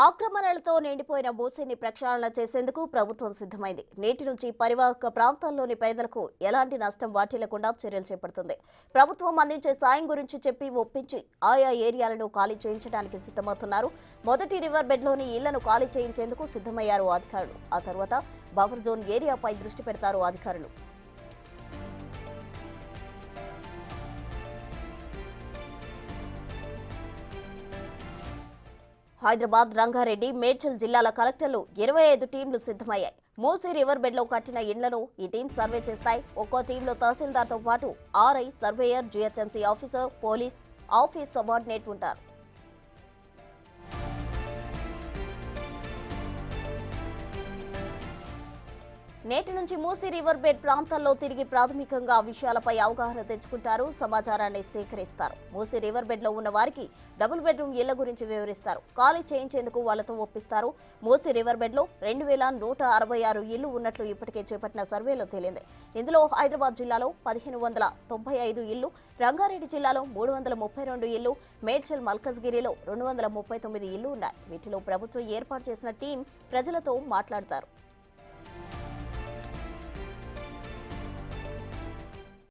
ఆక్రమణలతో నిండిపోయిన మూసీని ప్రక్షాళన చేసేందుకు ప్రభుత్వం సిద్ధమైంది. నేటి నుంచి పరివాహక ప్రాంతాల్లోని పేదలకు ఎలాంటి నష్టం వాటిల్లకుండా చర్యలు చేపడుతుంది. ప్రభుత్వం అందించే సాయం గురించి చెప్పి ఒప్పించి ఆయా ఏరియాలను ఖాళీ చేయించడానికి సిద్ధమవుతున్నారు. మొదటి రివర్ బెడ్లోని ఇళ్లను ఖాళీ చేయించేందుకు సిద్ధమయ్యారు అధికారులు. ఆ తర్వాత బఫర్ జోన్ ఏరియాపై దృష్టి పెడతారు అధికారులు. హైదరాబాద్, రంగారెడ్డి, మేడ్చల్ జిల్లాల కలెక్టర్లు 25 టీంలు సిద్ధమయ్యాయి. మూసీ రివర్ బెడ్ లో కట్టిన ఇళ్లను ఈ టీం సర్వే చేస్తాయి. ఒక్కో టీంలో తహసీల్దార్తో పాటు RI, surveyor, GHMC officer, police, office subordinate ఉంటారు. నేటి నుంచి మూసీ రివర్ బెడ్ ప్రాంతాల్లో తిరిగి ప్రాథమికంగా విషయాలపై అవగాహన తెచ్చుకుంటారు, సమాచారాన్ని సేకరిస్తారు. మూసీ రివర్ బెడ్ లో ఉన్న వారికి డబుల్ బెడ్రూమ్ ఇళ్ల గురించి వివరిస్తారు. ఖాళీ చేయించేందుకు వాళ్లతో ఒప్పిస్తారు. మూసీ రివర్ బెడ్ లో 2166 ఇళ్లు ఉన్నట్లు ఇప్పటికే చేపట్టిన సర్వేలో తేలింది. ఇందులో హైదరాబాద్ జిల్లాలో 1595 ఇళ్లు, రంగారెడ్డి జిల్లాలో 332 ఇళ్లు, మేడ్చల్ మల్కజ్గిరిలో 239 ఇళ్లు ఉన్నాయి. వీటిలో ప్రభుత్వం ఏర్పాటు చేసిన టీం ప్రజలతో మాట్లాడతారు.